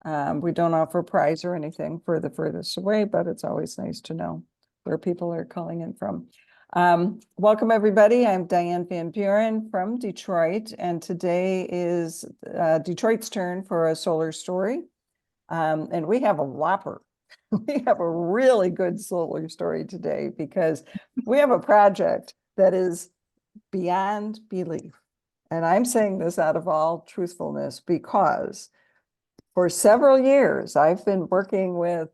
We don't offer a prize or anything for the furthest away, but it's always nice to know where people are calling in from. Welcome, everybody. I'm Diane Van Buren from Detroit, and today is Detroit's turn for a solar story. And we have a whopper. We have a really good solar story today because we have a project that is beyond belief. And I'm saying this out of all truthfulness because for several years, I've been working with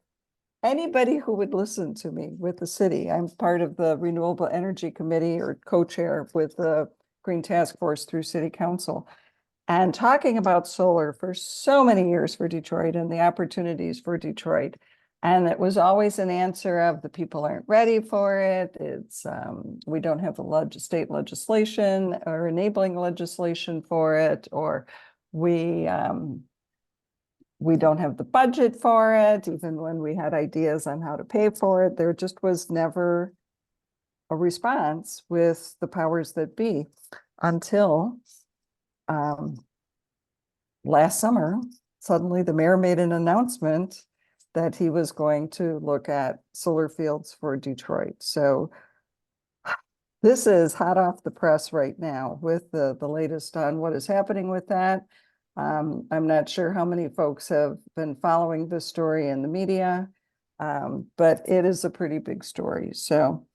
anybody who would listen to me with the city. I'm part of the Renewable Energy Committee or co-chair with the Green Task Force through City Council. And talking about solar for so many years for Detroit and the opportunities for Detroit. And it was always an answer of the people aren't ready for it. It's we don't have the state legislation or enabling legislation for it, or we don't have the budget for it. Even when we had ideas on how to pay for it, there just was never a response with the powers that be until last summer. Suddenly the mayor made an announcement that he was going to look at solar fields for Detroit. So this is hot off the press right now with the latest on what is happening with that. I'm not sure how many folks have been following this story in the media, but it is a pretty big story. So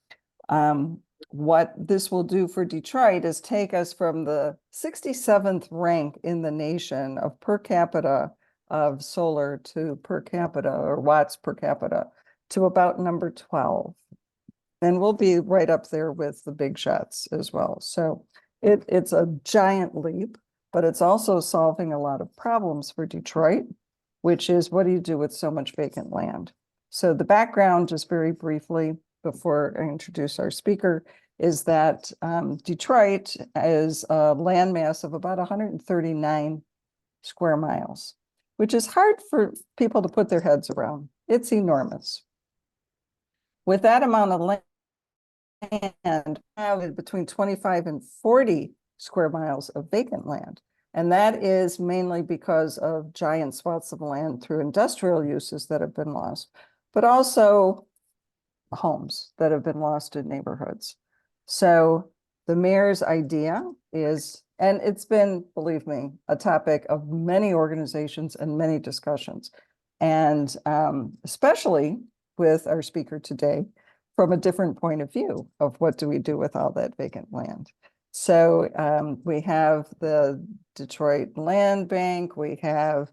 what this will do for Detroit is take us from the 67th rank in the nation of per capita of solar to per capita or watts per capita to about number 12. And we'll be right up there with the big shots as well. So it's a giant leap, but it's also solving a lot of problems for Detroit, which is what do you do with so much vacant land? So the background, just very briefly, before I introduce our speaker, is that Detroit is a landmass of about 139 square miles, which is hard for people to put their heads around. It's enormous. With that amount of land, have between 25 and 40 square miles of vacant land. And that is mainly because of giant swaths of land through industrial uses that have been lost, but also homes that have been lost in neighborhoods. So the mayor's idea is, and it's been, believe me, a topic of many organizations and many discussions, and especially with our speaker today, from a different point of view of what do we do with all that vacant land. So we have the Detroit Land Bank, we have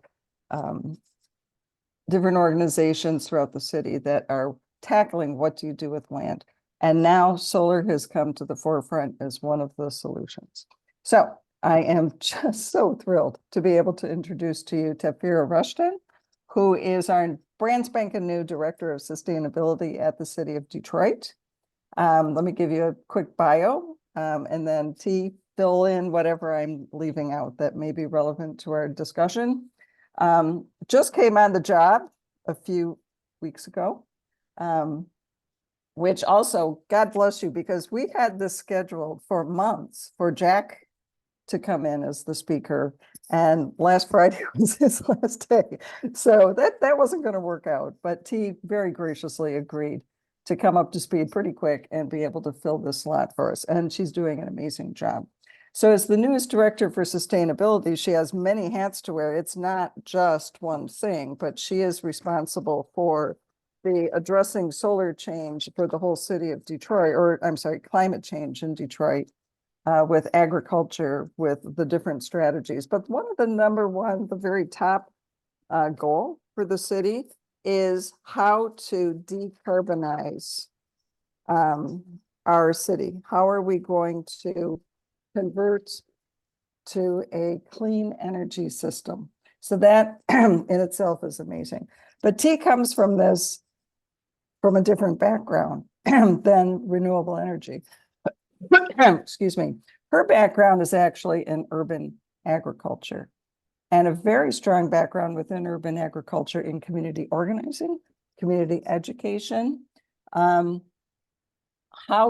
different organizations throughout the city that are tackling what do you do with land. And now solar has come to the forefront as one of the solutions. So I am just so thrilled to be able to introduce to you Tephra Rushdan, who is our brand spanking new Director of Sustainability at the City of Detroit. Let me give you a quick bio, and then T, fill in whatever I'm leaving out that may be relevant to our discussion. Just came on the job a few weeks ago, which also, God bless you, because we had this scheduled for months for Jack to come in as the speaker, and last Friday was his last day. So that wasn't going to work out, but T very graciously agreed to come up to speed pretty quick and be able to fill this slot for us, and she's doing an amazing job. So as the newest Director for Sustainability, she has many hats to wear. It's not just one thing, but she is responsible for the addressing solar change for the whole city of Detroit, or I'm sorry, climate change in Detroit, with agriculture, with the different strategies. But one of the very top goal for the city is how to decarbonize our city. How are we going to convert to a clean energy system? So that in itself is amazing. But T comes from a different background than renewable energy. Excuse me. Her background is actually in urban agriculture and a very strong background within urban agriculture in community organizing, community education, how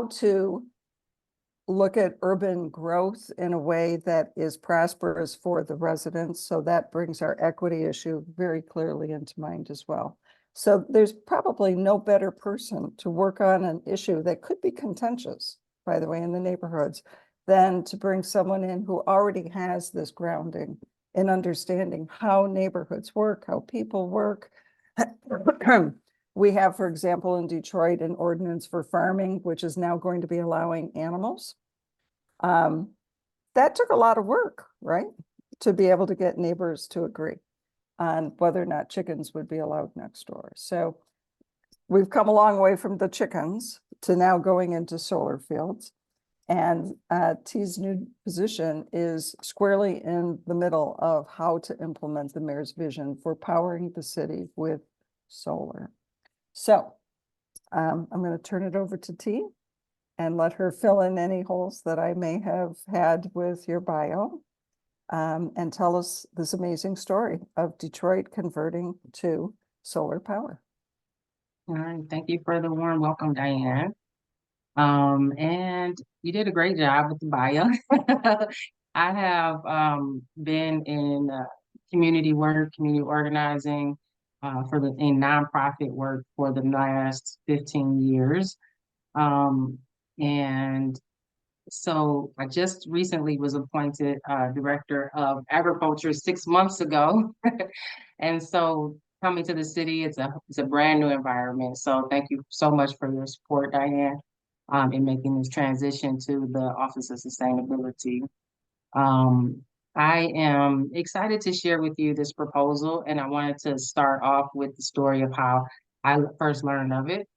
to look at urban growth in a way that is prosperous for the residents. So that brings our equity issue very clearly into mind as well. So there's probably no better person to work on an issue that could be contentious, by the way, in the neighborhoods, than to bring someone in who already has this grounding in understanding how neighborhoods work, how people work. We have, for example, in Detroit, an ordinance for farming, which is now going to be allowing animals. That took a lot of work, right? To be able to get neighbors to agree on whether or not chickens would be allowed next door. So we've come a long way from the chickens to now going into solar fields. And T's new position is squarely in the middle of how to implement the mayor's vision for powering the city with solar. So I'm going to turn it over to T and let her fill in any holes that I may have had with your bio, and tell us this amazing story of Detroit converting to solar power. All right, thank you for the warm welcome, Diane. And you did a great job with the bio. I have been in community work, community organizing, in nonprofit work for the last 15 years. And so I just recently was appointed director of agriculture 6 months ago. And so coming to the city, it's a brand new environment. So thank you so much for your support, Diane, in making this transition to the Office of Sustainability. Um, I am excited to share with you this proposal, and I wanted to start off with the story of how I first learned of it.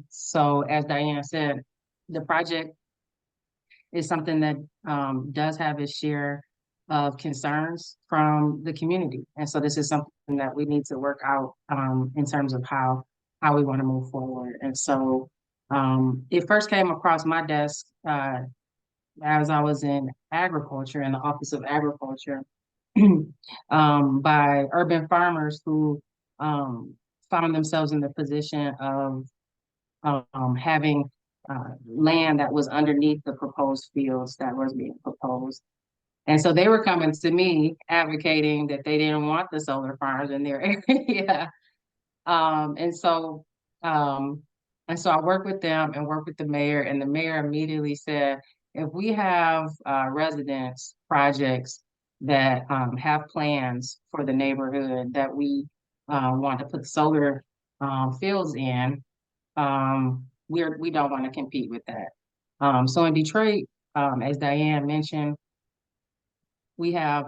So as Diane said, the project is something that does have its share of concerns from the community. And so this is something that we need to work out in terms of how we want to move forward. And so it first came across my desk as I was in agriculture, in the Office of Agriculture, by urban farmers who found themselves in the position of having land that was underneath the proposed fields that was being proposed. And so they were coming to me advocating that they didn't want the solar farms in their area. And so um, I worked with them and worked with the mayor, and the mayor immediately said, if we have residents projects that have plans for the neighborhood that we want to put solar fields in, we don't want to compete with that. So in Detroit, as Diane mentioned, we have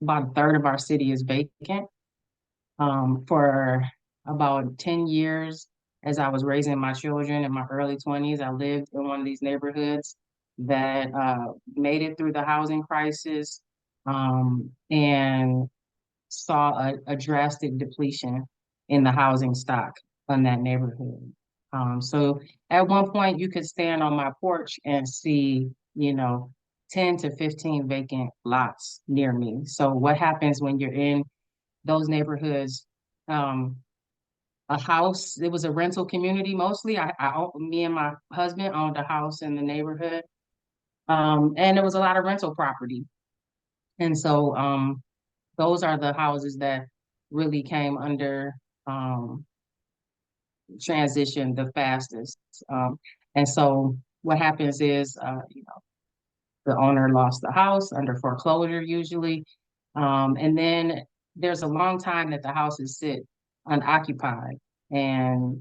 about a third of our city is vacant. For about 10 years, as I was raising my children in my early 20s, I lived in one of these neighborhoods that made it through the housing crisis, and saw a drastic depletion in the housing stock in that neighborhood. So at one point you could stand on my porch and see, 10 to 15 vacant lots near me. So what happens when you're in those neighborhoods? A house, it was a rental community mostly. Me and my husband owned a house in the neighborhood. And there was a lot of rental property. And so those are the houses that really came under transition the fastest. And so what happens is, the owner lost the house under foreclosure usually. And then there's a long time that the houses sit unoccupied, and,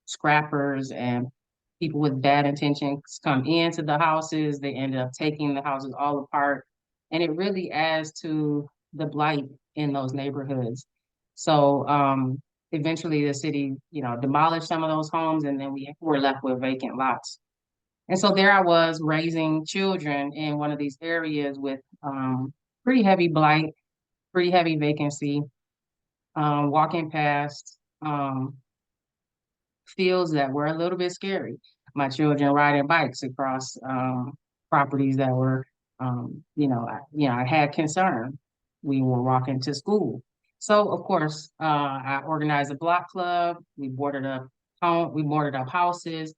scrappers and people with bad intentions come into the houses. They end up taking the houses all apart. And it really adds to the blight in those neighborhoods. So eventually the city, demolished some of those homes, and then we were left with vacant lots. And so there I was raising children in one of these areas with pretty heavy blight, pretty heavy vacancy, walking past fields that were a little bit scary. My children riding bikes across properties that were, I had concern. We were walking to school. So of course, I organized a block club. We boarded up houses.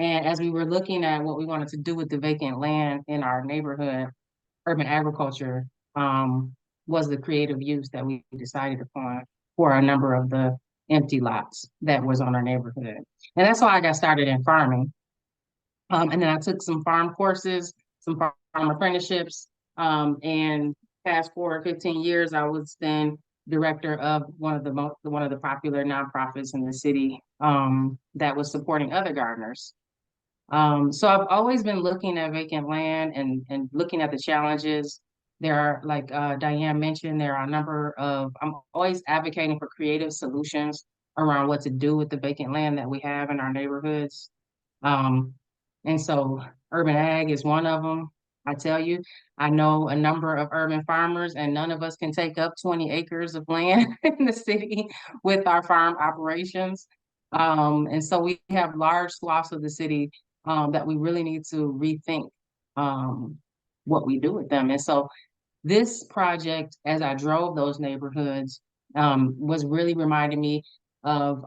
And as we were looking at what we wanted to do with the vacant land in our neighborhood, urban agriculture was the creative use that we decided upon for a number of the empty lots that was on our neighborhood. And that's why I got started in farming. And then I took some farm courses, some farm apprenticeships, and fast forward 15 years, I was then director of one of the popular nonprofits in the city that was supporting other gardeners. So I've always been looking at vacant land and looking at the challenges. There are, like Diane mentioned, there are a number of, I'm always advocating for creative solutions around what to do with the vacant land that we have in our neighborhoods. Um, and so urban ag is one of them. I tell you, I know a number of urban farmers, and none of us can take up 20 acres of land in the city with our farm operations. And so we have large swaths of the city that we really need to rethink what we do with them. And so this project, as I drove those neighborhoods, was really reminding me of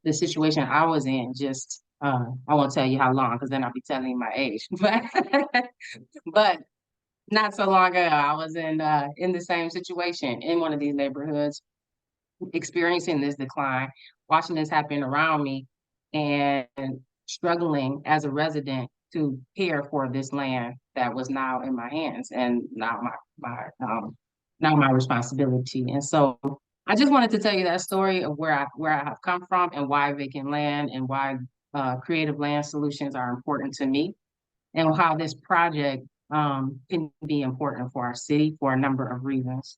the situation I was in. Just I won't tell you how long, because then I'll be telling you my age. But not so long ago, I was in the same situation in one of these neighborhoods, experiencing this decline, watching this happen around me, and struggling as a resident to care for this land that was now in my hands and now my responsibility. And so I just wanted to tell you that story of where I have come from and why vacant land and why creative land solutions are important to me, and how this project can be important for our city for a number of reasons.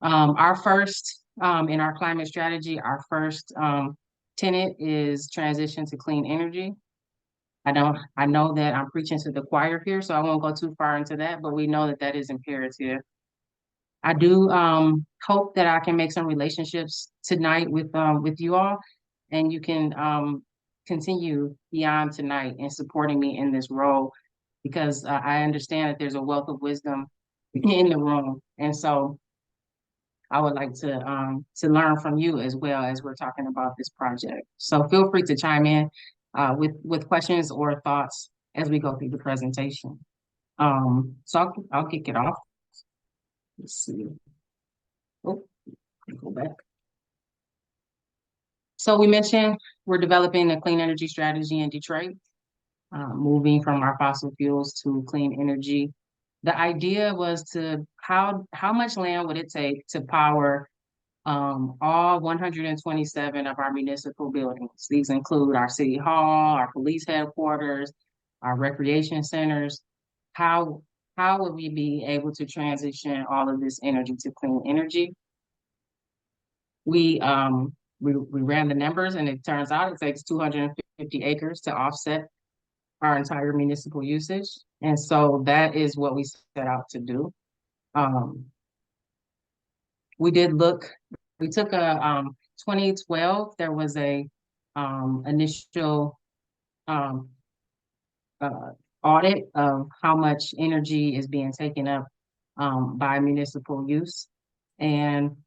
Our first, in our climate strategy, our first tenet is transition to clean energy. I know that I'm preaching to the choir here, so I won't go too far into that, but we know that that is imperative. I do hope that I can make some relationships tonight with you all, and you can continue beyond tonight in supporting me in this role, because I understand that there's a wealth of wisdom in the room, and so I would like to learn from you as well as we're talking about this project. So feel free to chime in with questions or thoughts as we go through the presentation. So I'll kick it off. Let's see. Oh, go back. So we mentioned we're developing a clean energy strategy in Detroit, moving from our fossil fuels to clean energy. The idea was to how much land would it take to power all 127 of our municipal buildings. These include our city hall, our police headquarters, our recreation centers. How how would we be able to transition all of this energy to clean energy? We ran the numbers, and it turns out it takes 250 acres to offset our entire municipal usage. And so that is what we set out to do. Um, we did look, we took a 2012, there was a initial um, uh, audit of how much energy is being taken up by municipal use. And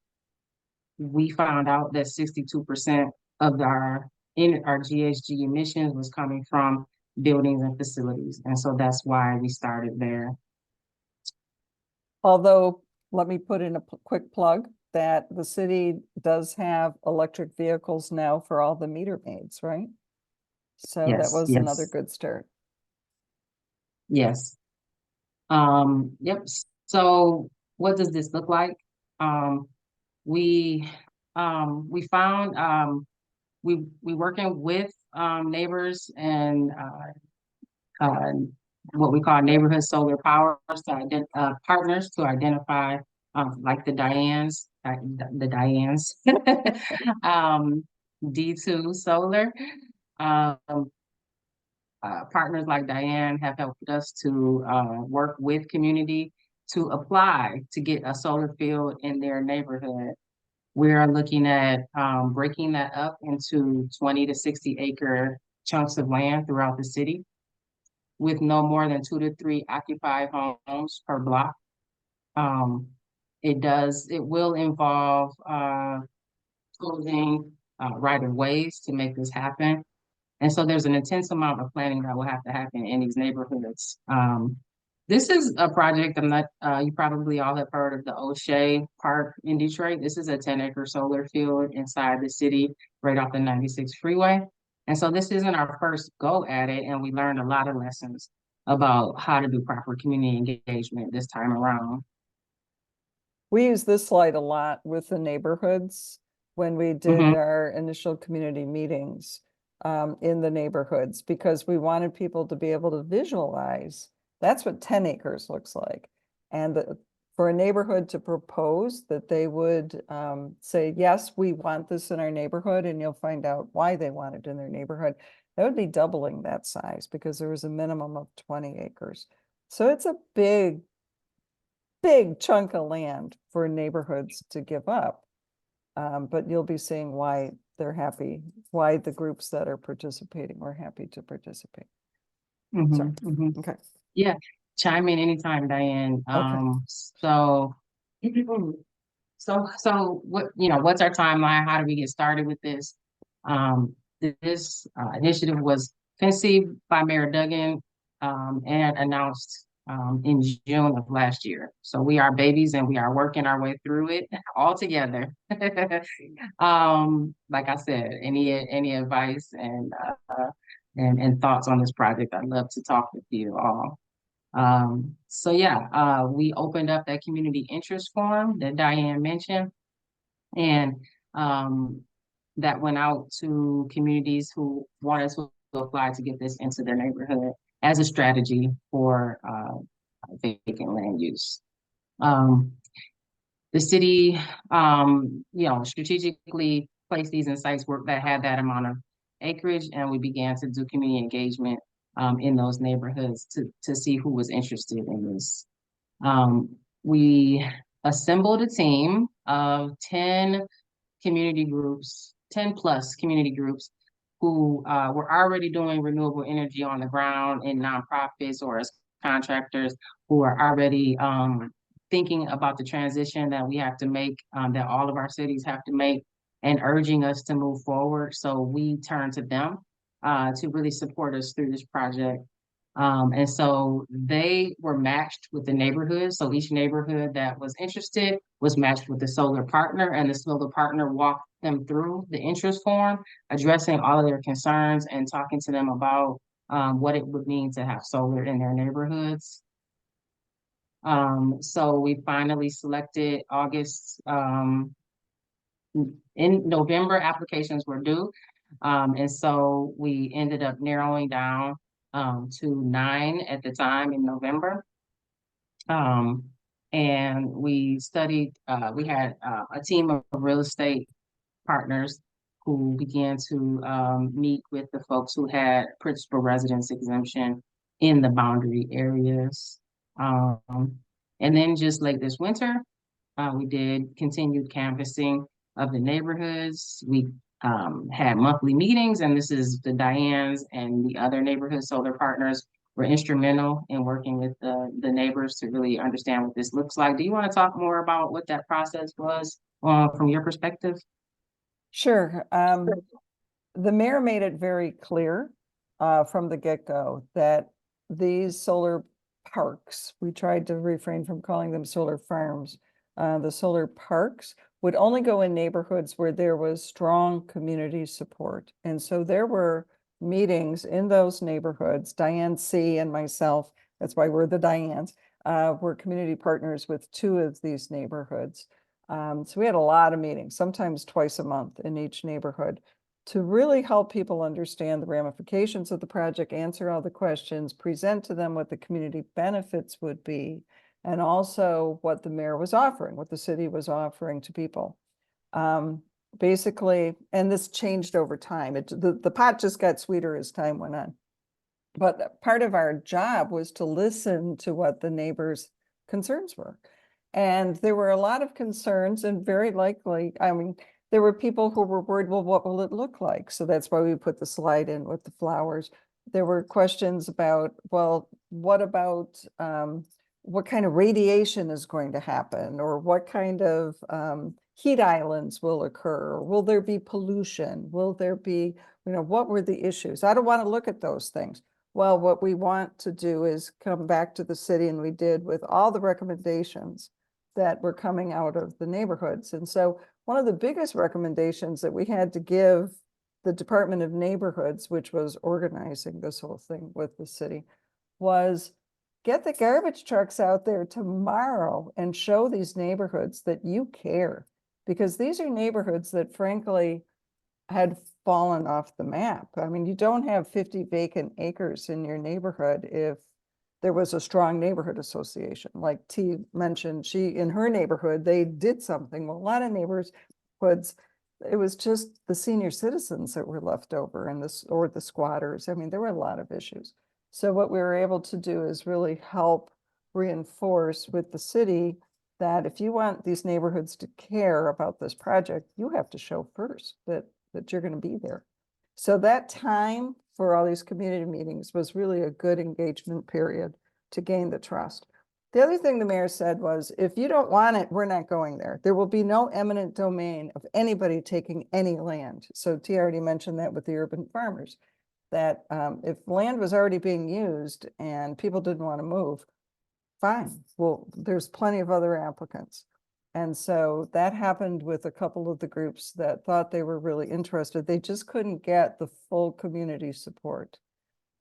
we found out that 62% of our GHG emissions was coming from buildings and facilities. And so that's why we started there. Although, let me put in a quick plug that the city does have electric vehicles now for all the meter maids, right? So that Yes, was another yes, good start. yes. Yep. So what does this look like? Um, we we found we working with neighbors and uh, what we call neighborhood solar powers partners to identify like the Dianes, D2 Solar. Um, Partners like Diane have helped us to work with community to apply to get a solar field in their neighborhood. We're looking at breaking that up into 20 to 60 acre chunks of land throughout the city with no more than 2 to 3 occupied homes per block. Um, it will involve closing right of ways to make this happen. And so there's an intense amount of planning that will have to happen in these neighborhoods. This is a project I'm not, you probably all have heard of the O'Shea Park in Detroit. This is a 10-acre solar field inside the city, right off the 96 freeway. And so this isn't our first go at it, and we learned a lot of lessons about how to do proper community engagement this time around. We use this slide a lot with the neighborhoods when we did Mhm. our initial community meetings in the neighborhoods, because we wanted people to be able to visualize. That's what 10 acres looks like. And for a neighborhood to propose that they would say, yes, we want this in our neighborhood, and you'll find out why they want it in their neighborhood. That would be doubling that size, because there was a minimum of 20 acres. So it's a big chunk of land for neighborhoods to give up. But you'll be seeing why they're happy, why the groups that are participating were happy to participate. Sorry. Okay. Yeah, chime in anytime, Diane. Okay. So what, what's our timeline? How do we get started with this? This initiative was conceived by Mayor Duggan and announced in June of last year. So we are babies and we are working our way through it all together. Like I said, any advice and thoughts on this project, I'd love to talk with you all. So yeah, we opened up that community interest form that Diane mentioned, and that went out to communities who wanted to apply to get this into their neighborhood as a strategy for vacant land use. The city, strategically placed these in sites that had that amount of acreage, and we began to do community engagement in those neighborhoods to see who was interested in this. We assembled a team of 10 community groups, 10 plus community groups who were already doing renewable energy on the ground in nonprofits or as contractors who are already thinking about the transition that we have to make, that all of our cities have to make, and urging us to move forward. So we turned to them to really support us through this project. And so they were matched with the neighborhood. So each neighborhood that was interested was matched with the solar partner, and the solar partner walked them through the interest form, addressing all of their concerns and talking to them about what it would mean to have solar in their neighborhoods. So we finally selected August. In November, applications were due. And so we ended up narrowing down to 9 at the time in November. And we studied, we had a team of real estate partners who began to meet with the folks who had principal residence exemption in the boundary areas. And then just late this winter, we did continued canvassing of the neighborhoods. We had monthly meetings, and this is the Dianes and the other neighborhood solar partners were instrumental in working with the neighbors to really understand what this looks like. Do you want to talk more about what that process was from your perspective? Sure. The mayor made it very clear from the get-go that these solar parks, we tried to refrain from calling them solar farms, the solar parks would only go in neighborhoods where there was strong community support. And so there were meetings in those neighborhoods. Diane C. and myself, that's why we're the Dianes, were community partners with 2 of these neighborhoods. So we had a lot of meetings, sometimes twice a month in each neighborhood, to really help people understand the ramifications of the project, answer all the questions, present to them what the community benefits would be, and also what the mayor was offering, what the city was offering to people. Basically, and this changed over time. The pot just got sweeter as time went on. But part of our job was to listen to what the neighbors' concerns were. And there were a lot of concerns, and very likely, I mean, there were people who were worried, well, what will it look like? So that's why we put the slide in with the flowers. There were questions about, well, what about what kind of radiation is going to happen, or what kind of heat islands will occur? Will there be pollution? Will there be, what were the issues? I don't want to look at those things. Well, what we want to do is come back to the city, and we did, with all the recommendations that were coming out of the neighborhoods. And so one of the biggest recommendations that we had to give the Department of Neighborhoods, which was organizing this whole thing with the city, was get the garbage trucks out there tomorrow and show these neighborhoods that you care. Because these are neighborhoods that frankly had fallen off the map. I mean, you don't have 50 vacant acres in your neighborhood if there was a strong neighborhood association. Like T mentioned, in her neighborhood, they did something. Well, a lot of neighborhoods, it was just the senior citizens that were left over, or the squatters. I mean, there were a lot of issues. So what we were able to do is really help reinforce with the city that if you want these neighborhoods to care about this project, you have to show first that you're going to be there. So that time for all these community meetings was really a good engagement period to gain the trust. The other thing the mayor said was, if you don't want it, we're not going there. There will be no eminent domain of anybody taking any land. So T already mentioned that with the urban farmers, that if land was already being used and people didn't want to move, fine. Well, there's plenty of other applicants. And so that happened with a couple of the groups that thought they were really interested. They just couldn't get the full community support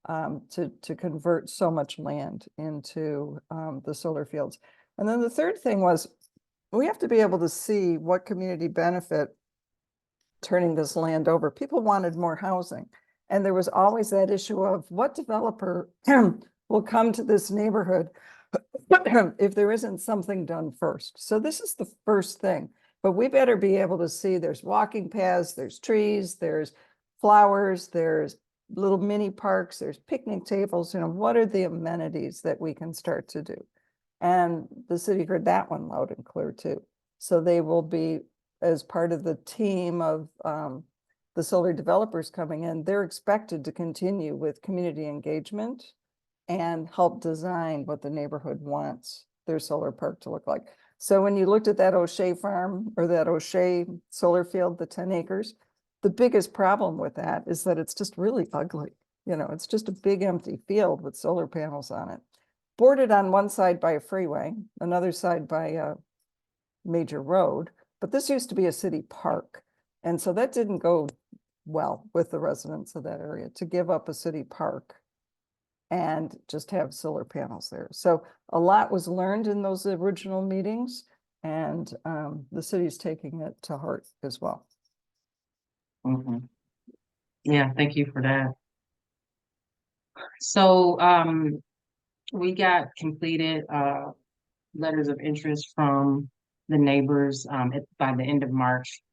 to convert so much land into the solar fields. And then the third thing was, we have to be able to see what community benefit turning this land over. People wanted more housing. And there was always that issue of what developer will come to this neighborhood if there isn't something done first. So this is the first thing, but we better be able to see there's walking paths, there's trees, there's flowers, there's little mini parks, there's picnic tables, what are the amenities that we can start to do? And the city heard that one loud and clear too. So they will be, as part of the team of the solar developers coming in, they're expected to continue with community engagement and help design what the neighborhood wants their solar park to look like. So when you looked at that O'Shea farm, or that O'Shea solar field, the 10 acres, the biggest problem with that is that it's just really ugly. It's just a big empty field with solar panels on it, bordered on one side by a freeway, another side by a major road. But this used to be a city park. And so that didn't go well with the residents of that area, to give up a city park and just have solar panels there. So a lot was learned in those original meetings, and the city's taking it to heart as well. Mhm. Yeah, thank you for that. So we got completed letters of interest from the neighbors by the end of March.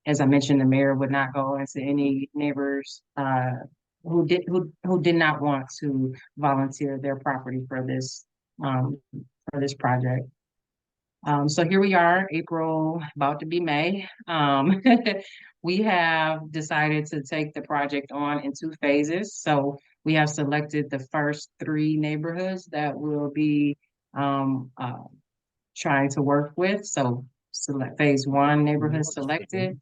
As I mentioned, the mayor would not go into any neighbors who did not want to volunteer their property for this project. So here we are, April, about to be May. We have decided to take the project on in 2 phases. So we have selected the first 3 neighborhoods that we'll be trying to work with. So select phase 1 neighborhood selected.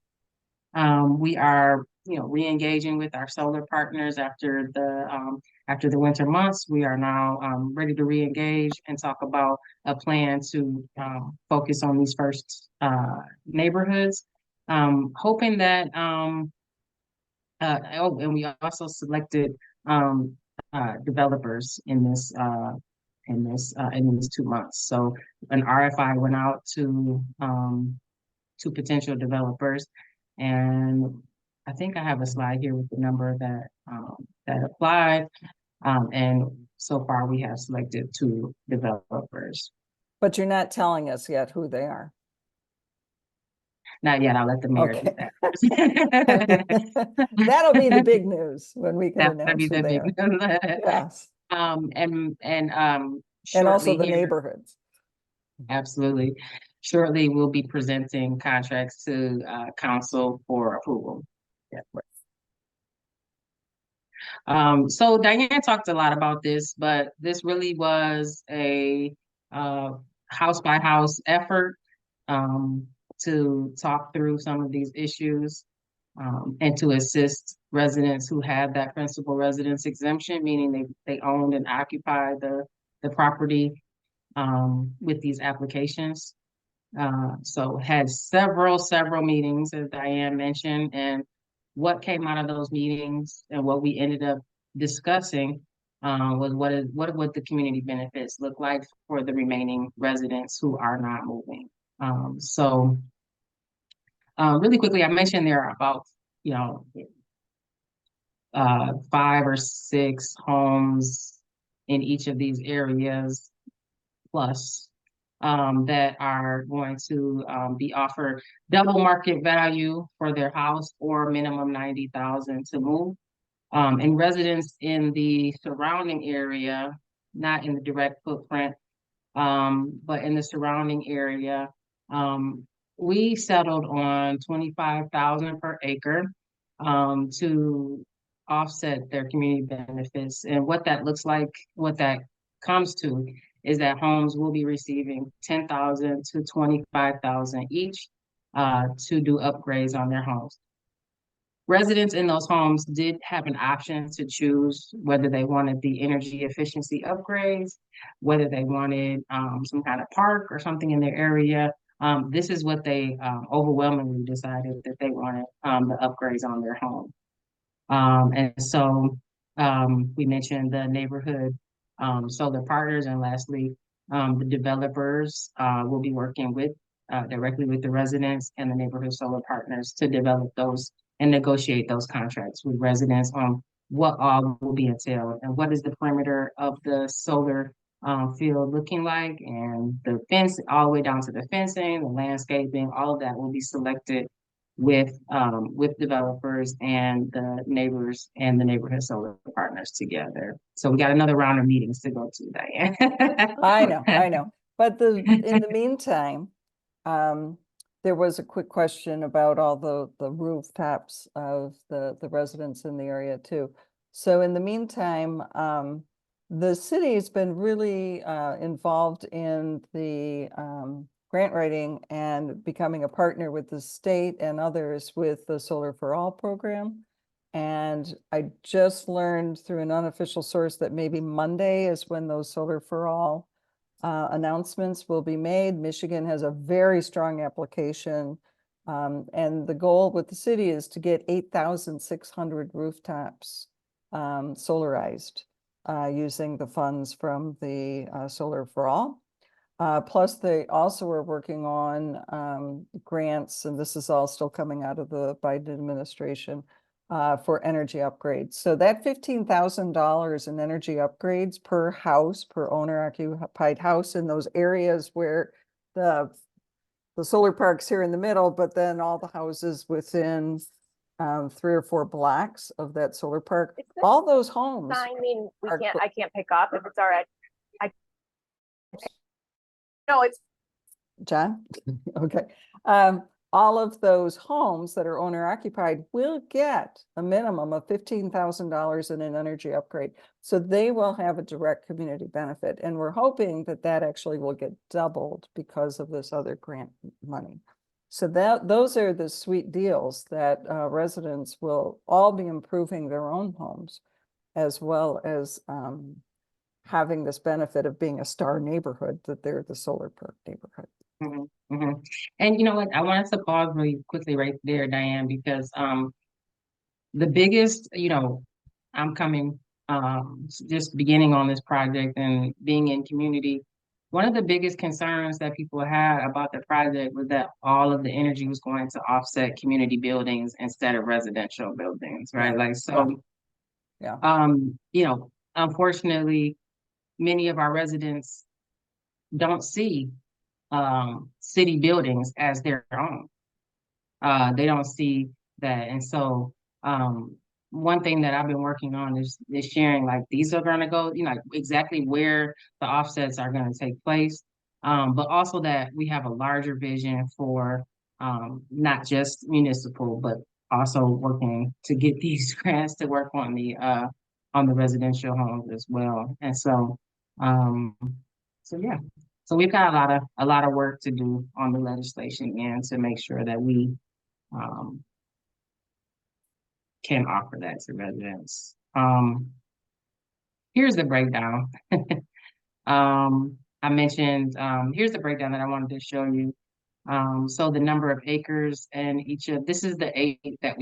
We are, re-engaging with our solar partners after the winter months. We are now ready to re-engage and talk about a plan to focus on these first neighborhoods. Hoping that, and we also selected developers in these 2 months. So an RFI went out to potential developers, and I think I have a slide here with the number that applied. And so far we have selected 2 developers. But you're not telling us yet who they are. Not yet. I'll let the mayor do Okay. that. That'll be the big news when we can That'll announce be who the they big. are. Yes. And also Shortly the here, neighborhoods. absolutely. Shortly, we'll be presenting contracts to council for approval. Yeah. So Diane talked a lot about this, but this really was a house by house effort. to talk through some of these issues, and to assist residents who have that principal residence exemption, meaning they owned and occupied the property, with these applications. So had several meetings, as Diane mentioned, and what came out of those meetings and what we ended up discussing, was what would the community benefits look like for the remaining residents who are not moving. Really quickly, I mentioned there are about, you know, 5 or 6 homes in each of these areas plus, that are going to, be offered double market value for their house or minimum 90,000 to move. And residents in the surrounding area, not in the direct footprint, but in the surrounding area, we settled on 25,000 per acre, to offset their community benefits. And what that looks like, what that comes to, is that homes will be receiving 10,000 to 25,000 each, to do upgrades on their homes. Residents in those homes did have an option to choose whether they wanted the energy efficiency upgrades, whether they wanted, some kind of park or something in their area. This is what they, overwhelmingly decided that they wanted, the upgrades on their home. And so, we mentioned the neighborhood, solar partners, and lastly, the developers, will be working with, directly with the residents and the neighborhood solar partners to develop those and negotiate those contracts with residents on what all will be entailed and what is the perimeter of the solar, field looking like, and the fence all the way down to the fencing, the landscaping, all of that will be selected with developers and the neighbors and the neighborhood solar partners together. So we got another round of meetings to go to, Diane. I know. But in the meantime, there was a quick question about all the rooftops of the residents in the area too. So in the meantime, the city has been really involved in the grant writing and becoming a partner with the state and others with the Solar for All program. And I just learned through an unofficial source that maybe Monday is when those Solar for All announcements will be made. Michigan has a very strong application. And the goal with the city is to get 8,600 rooftops solarized using the funds from the Solar for All. Plus, they also are working on grants, and this is all still coming out of the Biden administration, for energy upgrades. So that $15,000 in energy upgrades per house, per owner-occupied house in those areas where the solar park's here in the middle, but then all the houses within 3 or 4 blocks of that solar park, all those homes. I mean, I can't pick up if it's all right. No, it's John? Okay. All of those homes that are owner occupied will get a minimum of $15,000 in an energy upgrade. So they will have a direct community benefit. And we're hoping that that actually will get doubled because of this other grant money. So those are the sweet deals that residents will all be improving their own homes, as well as having this benefit of being a star neighborhood, that they're the solar perk neighborhood. Mm-hmm, mm-hmm. And you know what? I wanted to pause really quickly right there, Diane, because the biggest, I'm coming just beginning on this project and being in community. One of the biggest concerns that people had about the project was that all of the energy was going to offset community buildings instead of residential buildings, right? Yeah. Like, so, Yeah. Unfortunately, many of our residents don't see city buildings as their own. They don't see that. And so one thing that I've been working on is sharing, like, these are going to go, like, exactly where the offsets are going to take place. But also that we have a larger vision for not just municipal, but also working to get these grants to work on the residential homes as well. And so, so yeah. So we've got a lot of work to do on the legislation and to make sure that we um, can offer that to residents. Here's the breakdown. I mentioned, here's the breakdown that I wanted to show you. So the number of acres and each of, this is the 8 that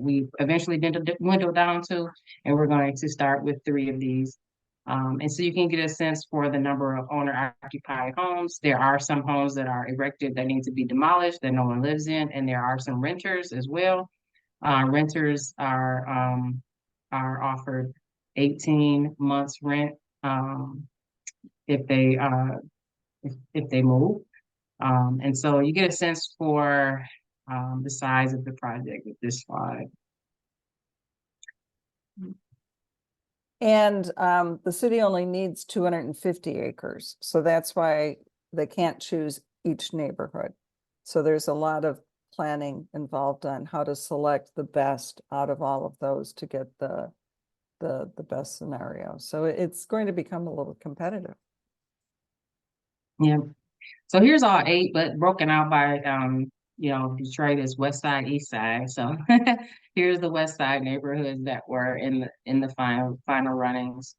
we eventually dwindle down to, and we're going to start with 3 of these. And so you can get a sense for the number of owner occupied homes. There are some homes that are erected that need to be demolished that no one lives in, and there are some renters as well. Renters are offered 18 months rent if they if they move. And so you get a sense for the size of the project with this slide. And the city only needs 250 acres. So that's why they can't choose each neighborhood. So there's a lot of planning involved on how to select the best out of all of those to get the best scenario. So it's going to become a little competitive. Yeah. So here's all 8, but broken out by you know, Detroit is West Side, East Side. So here's the West Side neighborhoods that were in the final runnings.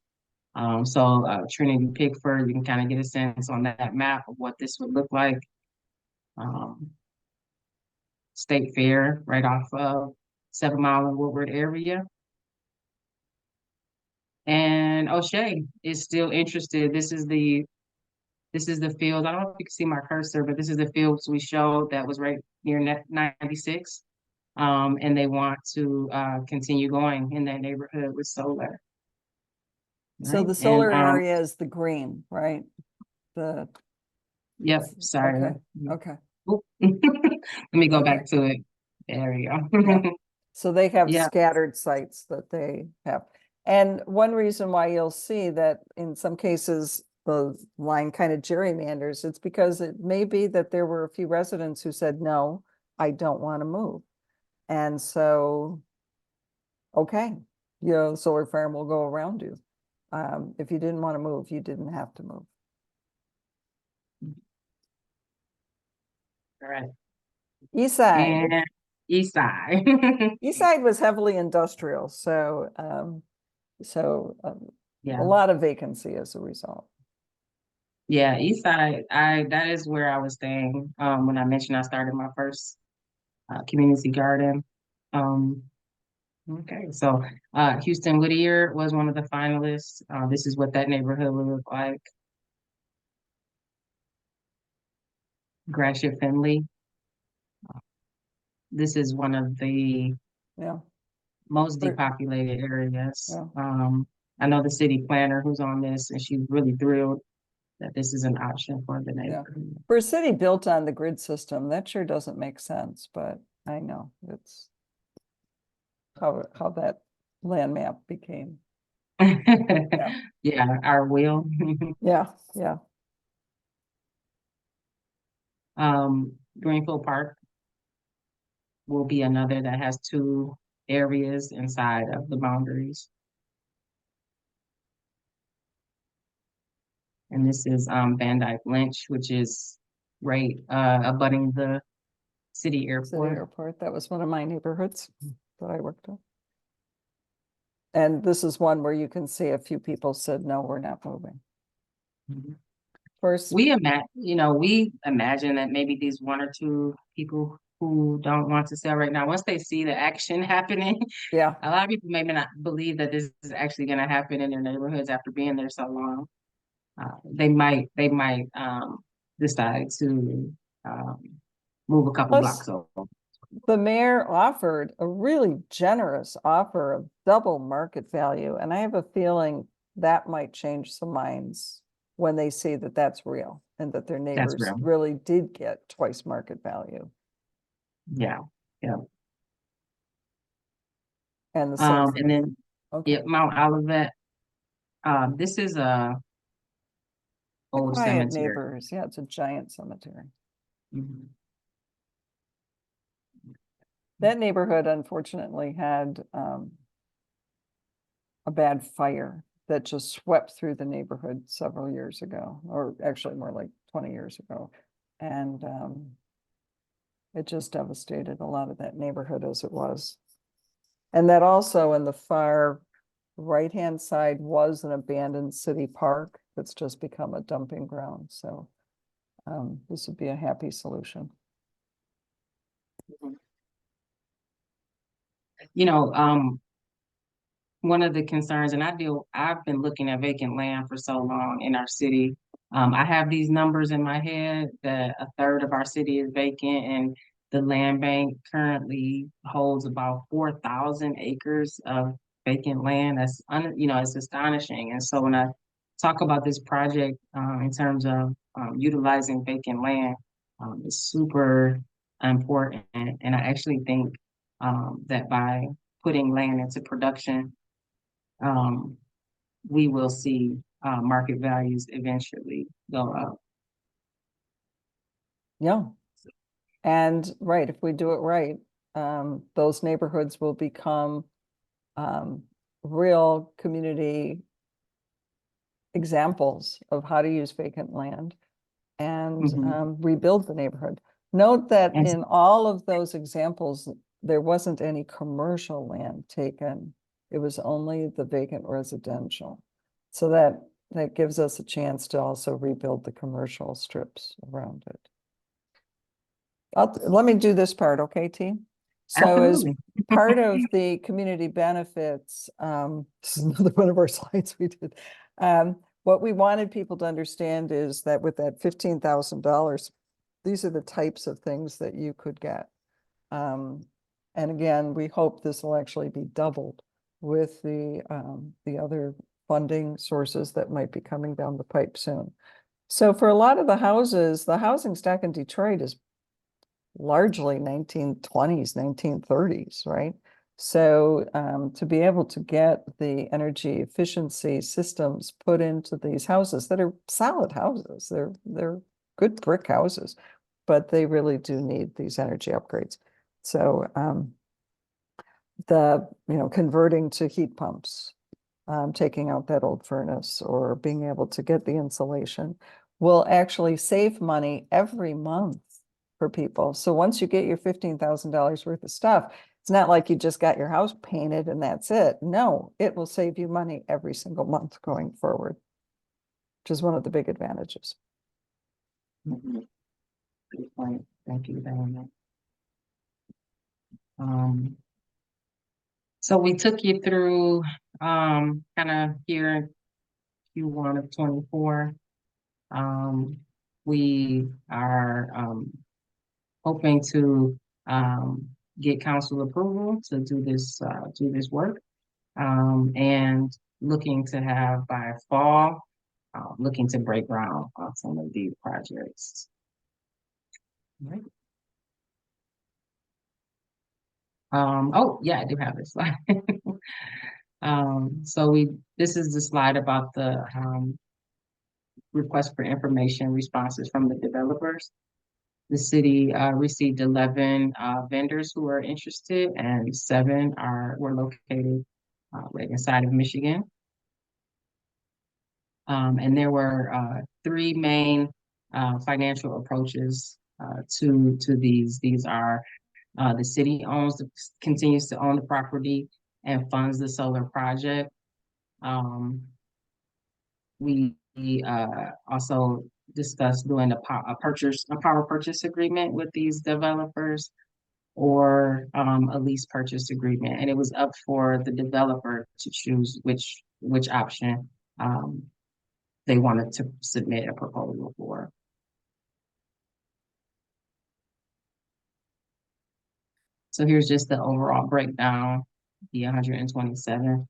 Trinity, Pickford, you can kind of get a sense on that map of what this would look like. State Fair, right off of 7 Mile and Woodward area. And O'Shea is still interested. This is the field. I don't know if you can see my cursor, but this is the fields we showed that was right near 96. And they want to continue going in that neighborhood with solar. So Right? the solar And, area is the green, right? The yep, sorry. okay, okay. Oop. Let me go Okay. back to it. There we go. Yeah. So they have Yeah. scattered sites that they have. And one reason why you'll see that in some cases the line kind of gerrymanders, it's because it may be that there were a few residents who said, no, I don't want to move. And so, okay, the solar farm will go around you. If you didn't want to move, you didn't have to move. All right. East side. And East Side. East side was heavily industrial, so Yeah. a lot of vacancy as a result. Yeah, East Side, that is where I was staying when I mentioned I started my first community garden. Okay, so Houston Whittier was one of the finalists. This is what that neighborhood would look like. Gratiot Finley. This is one of the Yeah, most Right. depopulated areas. Yeah. I know the city planner who's on this, and she's really thrilled that this is an option for the yeah. neighborhood. For a city built on the grid system, that sure doesn't make sense, but I know it's how that land map became. Yeah, our will. Yeah, yeah. Greenfield Park will be another that has 2 areas inside of the boundaries. And this is Van Dyke Lynch, which is right abutting the city City airport. airport, that was one of my neighborhoods that I worked on. And this is one where you can see a few people said, no, we're not moving. Mhm. First, We imagine that maybe these 1 or 2 people who don't want to sell right now, once they see the action happening, yeah, a lot of people maybe not believe that this is actually going to happen in their neighborhoods after being there so long. They might decide to move a couple plus blocks over. the mayor offered a really generous offer of double market value. And I have a feeling that might change some minds when they see that that's real and that their That's neighbors real. really did get twice market value. Yeah, yeah. And the same And thing. then Okay. Mount Olivet. This is a old Quiet cemetery. neighbors. Yeah, it's a giant cemetery. Mhm. That neighborhood unfortunately had a bad fire that just swept through the neighborhood several years ago, or actually more like 20 years ago. And it just devastated a lot of that neighborhood as it was. And that also in the far right-hand side was an abandoned city park that's just become a dumping ground. So this would be a happy solution. You know, one of the concerns, and I've been looking at vacant land for so long in our city. I have these numbers in my head that a third of our city is vacant, and the land bank currently holds about 4,000 acres of vacant land. It's astonishing. And so when I talk about this project, in terms of utilizing vacant land, it's super important. And I actually think that by putting land into production, we will see market values eventually go up. Yeah. And right, if we do it right, those neighborhoods will become real community examples of how to use vacant land and Mhm. rebuild the neighborhood. Note that And in all of those examples, there wasn't any commercial land taken. It was only the vacant residential. So that gives us a chance to also rebuild the commercial strips around it. Let me do this part, okay, T? So as absolutely. part of the community benefits, this is another one of our slides we did. What we wanted people to understand is that with that $15,000, these are the types of things that you could get. And again, we hope this will actually be doubled with the other funding sources that might be coming down the pipe soon. So for a lot of the houses, the housing stock in Detroit is largely 1920s, 1930s, right? So to be able to get the energy efficiency systems put into these houses that are solid houses, they're good brick houses, but they really do need these energy upgrades. So converting to heat pumps, taking out that old furnace, or being able to get the insulation will actually save money every month for people. So once you get your $15,000 worth of stuff, it's not like you just got your house painted and that's it. No, it will save you money every single month going forward, which is one of the big advantages. Mhm. Good point. Thank you very much. So we took you through kind of here in Q1 of 24. We are hoping to get council approval to do this work, and looking to have by fall, looking to break ground on some of these projects. Right. Oh yeah, I do have this slide. This is the slide about the request for information responses from the developers. The city received 11 vendors who are interested, and 7 were located right inside of Michigan. And there were 3 main financial approaches to these. These are the city continues to own the property and funds the solar project. We also discussed doing a power purchase agreement with these developers, or a lease purchase agreement, and it was up for the developer to choose which option they wanted to submit a proposal for. So here's just the overall breakdown: the 127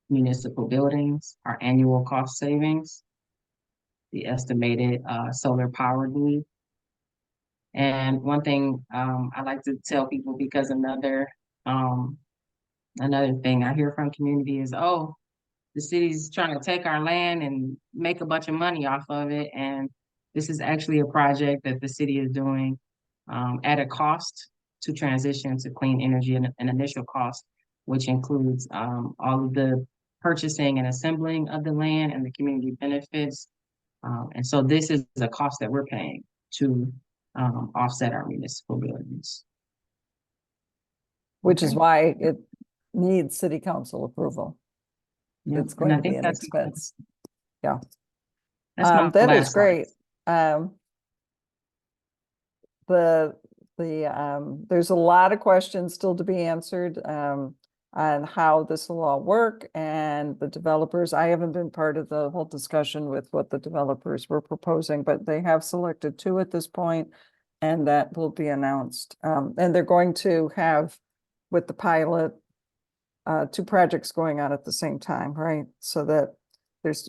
municipal buildings, our annual cost savings, the estimated solar power need. And one thing I like to tell people, because another thing I hear from community is, oh, the city's trying to take our land and make a bunch of money off of it. And this is actually a project that the city is doing at a cost to transition to clean energy, and an initial cost, which includes all of the purchasing and assembling of the land and the community benefits. And so this is a cost that we're paying to offset our municipal buildings. Which is Okay. why it needs city council approval. Yeah, It's and going I to be think an that's expense. Yeah. That's my That is last slide. great. There's a lot of questions still to be answered on how this will all work, and the developers. I haven't been part of the whole discussion with what the developers were proposing, but they have selected two at this point, and that will be announced. And they're going to have, with the pilot, two projects going on at the same time, right? So that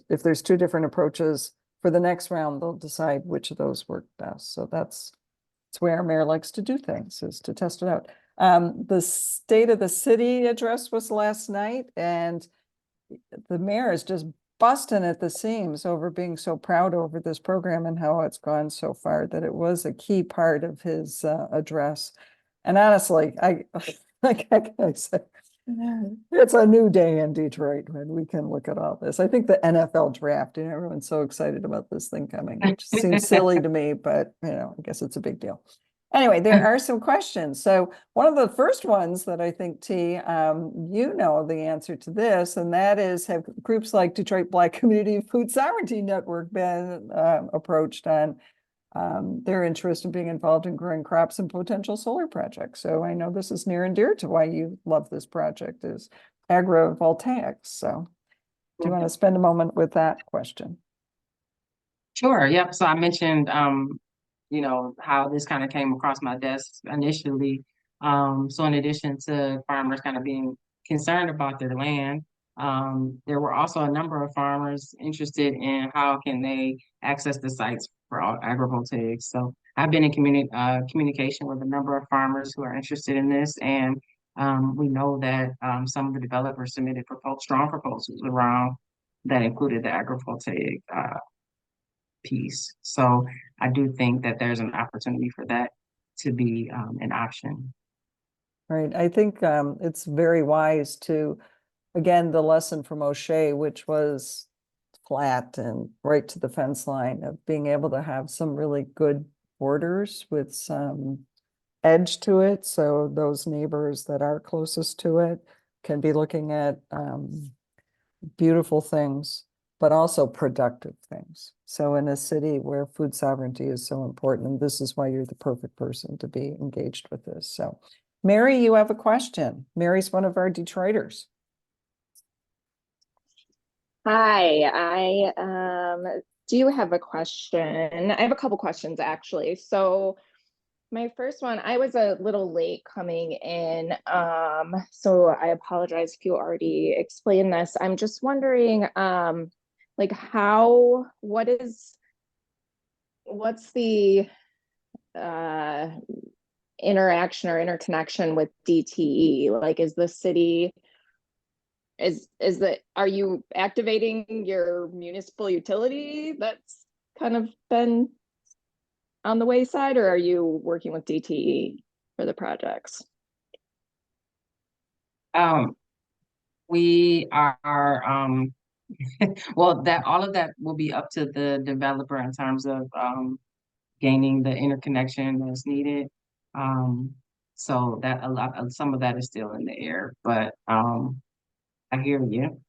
if there's two different approaches for the next round, they'll decide which of those work best. So that's where our mayor likes to do things, is to test it out. The State of the City address was last night, and the mayor is just busting at the seams over being so proud over this program and how it's gone so far, that it was a key part of his address. And honestly, like I said, it's a new day in Detroit when we can look at all this. I think the NFL draft, and everyone's so excited about this thing coming, which seems silly to me, but I guess it's a big deal. Anyway, there are some questions. So one of the first ones that I think, T, you know the answer to this, and that is, have groups like Detroit Black Community Food Sovereignty Network been approached on their interest in being involved in growing crops and potential solar projects? So I know this is near and dear to why you love this project, is agri-voltaics. So do you want to spend a moment with that question? Sure. Yep. So I mentioned, how this kind of came across my desk initially. So in addition to farmers kind of being concerned about their land, there were also a number of farmers interested in how can they access the sites for agrivoltaics. So I've been in communication with a number of farmers who are interested in this, and we know that some of the developers submitted strong proposals around that included the agrivoltaic piece. So I do think that there's an opportunity for that to be an option. Right. I think it's very wise to, again, the lesson from O'Shea, which was flat and right to the fence line, of being able to have some really good borders with some edge to it. So those neighbors that are closest to it can be looking at beautiful things, but also productive things. So in a city where food sovereignty is so important, and this is why you're the perfect person to be engaged with this. So Mary, you have a question. Mary's one of our Detroiters. Hi, I do have a question. I have a couple questions actually. So my first one, I was a little late coming in, so I apologize if you already explained this. I'm just wondering, like what's the interaction or interconnection with DTE? Like, is the city, are you activating your municipal utility that's kind of been on the wayside, or are you working with DTE for the projects? We are well, that all of that will be up to the developer in terms of gaining the interconnection that's needed. So that some of that is still in the air, but I hear you.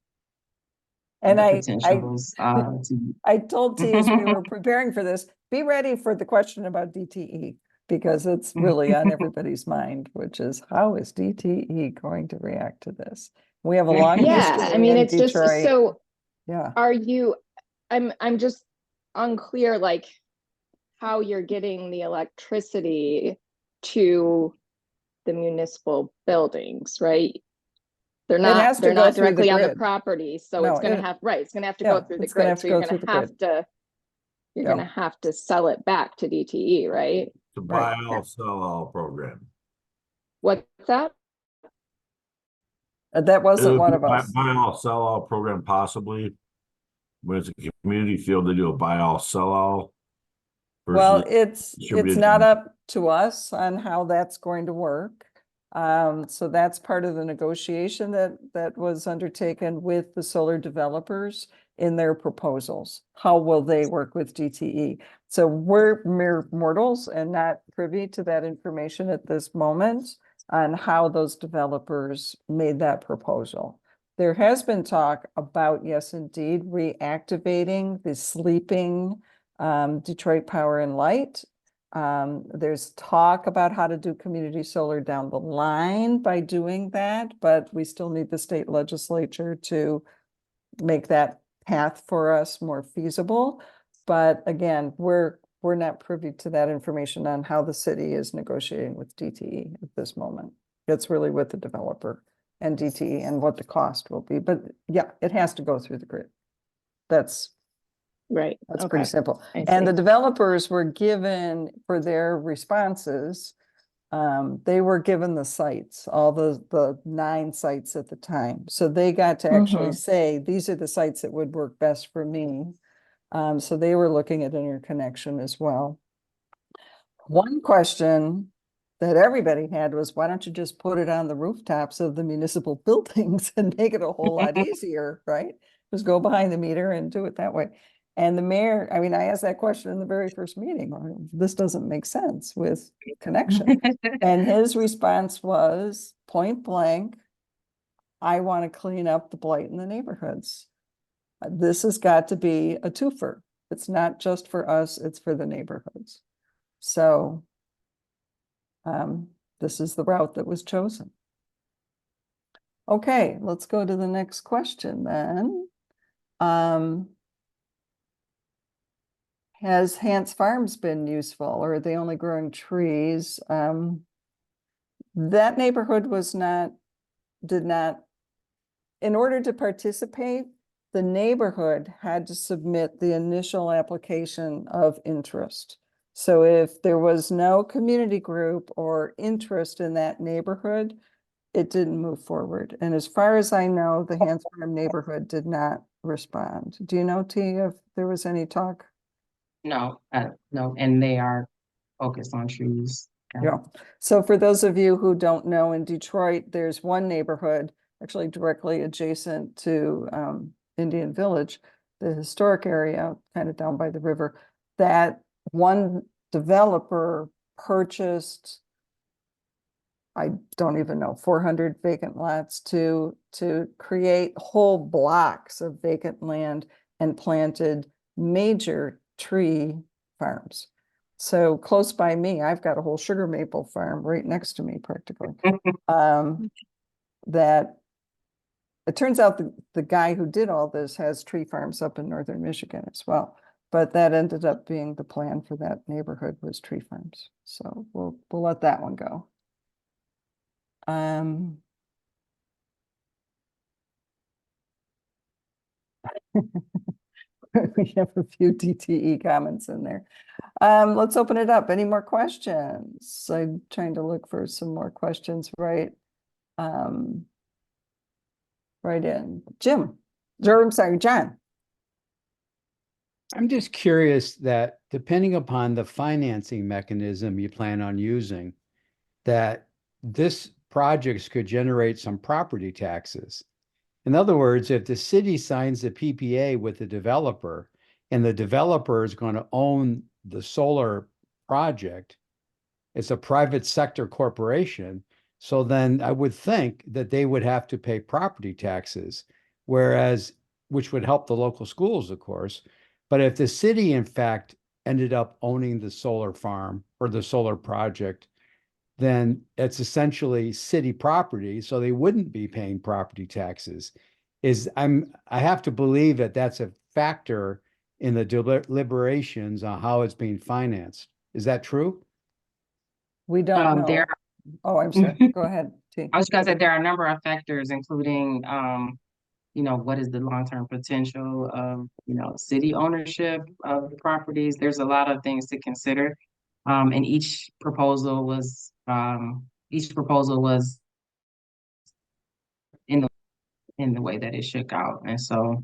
And The I potentials I told T as we were preparing for this, be ready for the question about DTE, because it's really on everybody's mind, which is, how is DTE going to react to this? We have a long history Yeah, I mean, in it's just Detroit. so. Yeah. Are you? I'm just unclear, like how you're getting the electricity to the municipal buildings, right? They're It has to go not through the directly on the grid. property, so No, it's going to have, right, it's going to have to yeah, go through the it's gonna grid, have so to you're go going through to the have grid. to you're going to have to sell it back to DTE, right? To Right. buy all, sell all program. What's that? That It wasn't would one be of us. buy all, sell all program possibly. When it's a community field, they do a buy all, sell all. Well, versus it's distributed. not up to us on how that's going to work. So that's part of the negotiation that was undertaken with the solar developers in their proposals. How will they work with DTE? So we're mere mortals and not privy to that information at this moment on how those developers made that proposal. There has been talk about, yes, indeed, reactivating the sleeping Detroit Power and Light. There's talk about how to do community solar down the line by doing that, but we still need the state legislature to make that path for us more feasible. But again, we're not privy to that information on how the city is negotiating with DTE at this moment. It's really with the developer and DTE and what the cost will be. But yeah, it has to go through the grid. That's Right. pretty Okay. simple. I And the see. developers were given for their responses, they were given the sites, all the 9 sites at the time. So they got to actually say, these are the sites that would work best for me. So they were looking at interconnection as well. One question that everybody had was, why don't you just put it on the rooftops of the municipal buildings and make it a whole lot easier, right? Just go behind the meter and do it that way. And the mayor, I mean, I asked that question in the very first meeting, this doesn't make sense with connection. And his response was point blank, I want to clean up the blight in the neighborhoods. This has got to be a twofer. It's not just for us, it's for the neighborhoods. So this is the route that was chosen. Okay, let's go to the next question then. Has Hans Farms been useful, or are they only growing trees? That neighborhood did not, in order to participate, the neighborhood had to submit the initial application of interest. So if there was no community group or interest in that neighborhood, it didn't move forward. And as far as I know, the Hans Farm neighborhood did not respond. Do you know, T, if there was any talk? No, no, and they are focused on trees. Yeah. So for those of you who don't know, in Detroit, there's one neighborhood actually directly adjacent to Indian Village, the historic area, kind of down by the river, that one developer purchased, I don't even know, 400 vacant lots to create whole blocks of vacant land and planted major tree farms. So close by me, I've got a whole sugar maple farm right next to me practically. That it turns out the guy who did all this has tree farms up in northern Michigan as well. But that ended up being the plan for that neighborhood was tree farms. So we'll let that one go. We have a few DTE comments in there. Let's open it up. Any more questions? I'm trying to look for some more questions, right? Right in. Jim, or I'm sorry, John. I'm just curious that depending upon the financing mechanism you plan on using, that this projects could generate some property taxes. In other words, if the city signs a PPA with the developer and the developer is going to own the solar project, it's a private sector corporation. So then I would think that they would have to pay property taxes, whereas, which would help the local schools, of course. But if the city, in fact, ended up owning the solar farm or the solar project, then it's essentially city property, so they wouldn't be paying property taxes. I have to believe that that's a factor in the deliberations on how it's being financed. Is that true? We don't know. There, Oh, I'm sorry. Go ahead, T. I was gonna say there are a number of factors, including, what is the long-term potential of, city ownership of the properties? There's a lot of things to consider. And each proposal was in the way that it shook out. And so,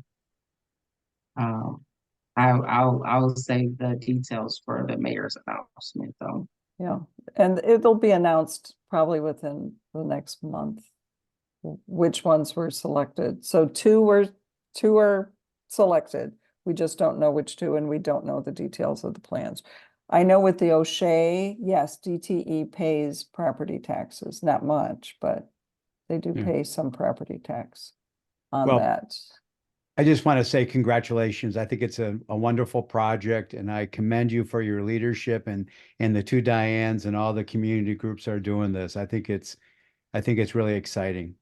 I'll save the details for the mayor's announcement, though. Yeah, and it'll be announced probably within the next month, which ones were selected. So two are selected. We just don't know which two, and we don't know the details of the plans. I know with the O'Shea, yes, DTE pays property taxes, not much, but they do Yeah. pay some property tax on Well, that. I just want to say congratulations. I think it's a wonderful project, and I commend you for your leadership and the two Dianes and all the community groups are doing this. I think it's really exciting.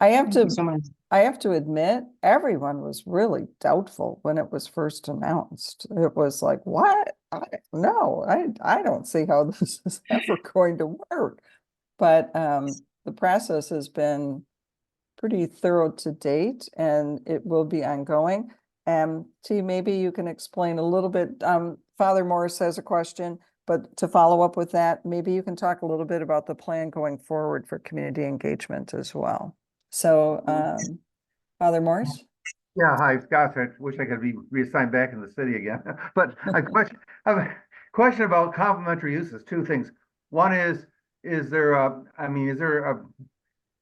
I have Thank you to so much. I have to admit, everyone was really doubtful when it was first announced. It was like, what? I don't see how this is ever going to work. But the process has been pretty thorough to date, and it will be ongoing. T, maybe you can explain a little bit. Father Morris has a question, but to follow up with that, maybe you can talk a little bit about the plan going forward for community engagement as well. So, Father Morris? Yeah, hi, Scott. I wish I could be reassigned back in the city again. But I have a question about complementary uses, two things. One is there is there a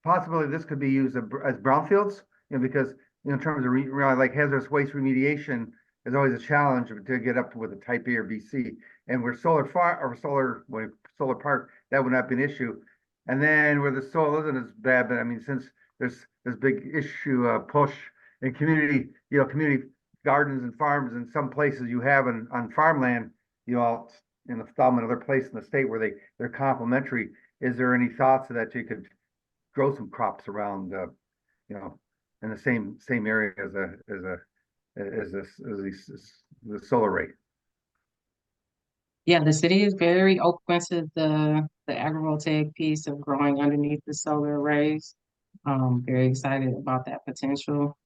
possibility this could be used as brownfields? Because in terms of like hazardous waste remediation is always a challenge to get up to with a type A or BC. And where solar park, that would not be an issue. And then where the soil isn't as bad, but since there's this big issue push in community gardens and farms in some places you have on farmland, in the thumb and other place in the state where they're complementary. Is there any thoughts that you could grow some crops around, in the same area as the solar rate? Yeah, the city is very open to the agrivoltaic piece of growing underneath the solar arrays. Very excited about that potential.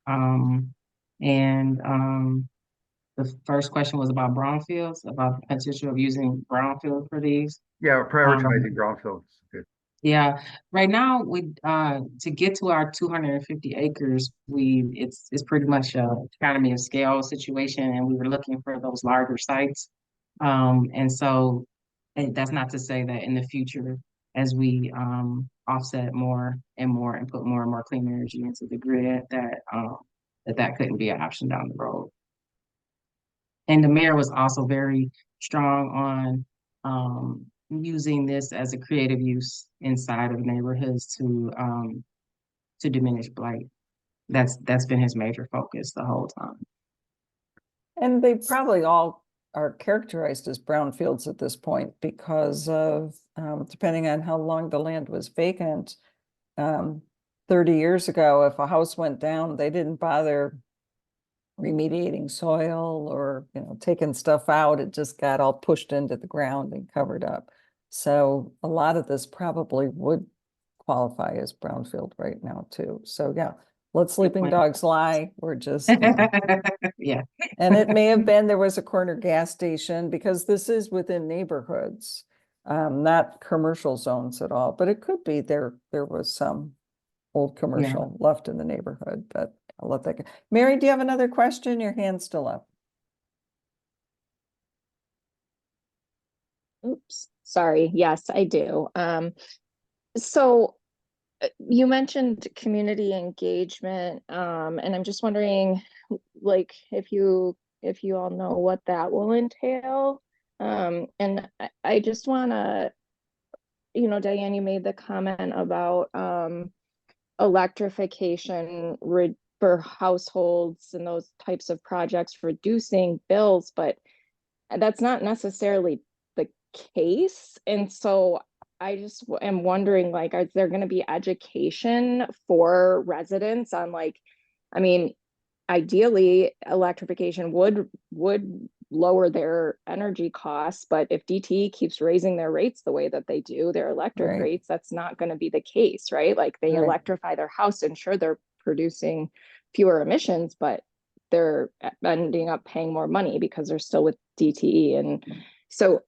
The first question was about brownfields, about the potential of using brownfield for these. Yeah, prioritizing brownfields. Good. Yeah, right now we to get to our 250 acres, it's pretty much a economy of scale situation, and we were looking for those larger sites. And that's not to say that in the future, as we offset more and more and put more and more clean energy into the grid, that couldn't be an option down the road. And the mayor was also very strong on using this as a creative use inside of neighborhoods to diminish blight. That's been his major focus the whole time. And they probably all are characterized as brownfields at this point because of, depending on how long the land was vacant, 30 years ago, if a house went down, they didn't bother remediating soil or, taking stuff out. It just got all pushed into the ground and covered up. So a lot of this probably would qualify as brownfield right now too. So yeah, let sleeping dogs lie. We're just, Yeah. and it may have been there was a corner gas station because this is within neighborhoods, not commercial zones at all, but it could be there was some old commercial left in the neighborhood, but I'll let that go. Mary, do you have another question? Your hand's still up. Oops, sorry. Yes, I do. So you mentioned community engagement, and I'm just wondering, like, if you all know what that will entail. And I just want to, Diane, you made the comment about electrification for households and those types of projects, reducing bills, but that's not necessarily the case. And so I just am wondering, like, is there going to be education for residents on, like, ideally electrification would lower their energy costs, but if DTE keeps raising their rates the way that they do, their electric rates, that's not going to be the case, right? Like, they electrify their house and sure, they're producing fewer emissions, but they're ending up paying more money because they're still with DTE. And so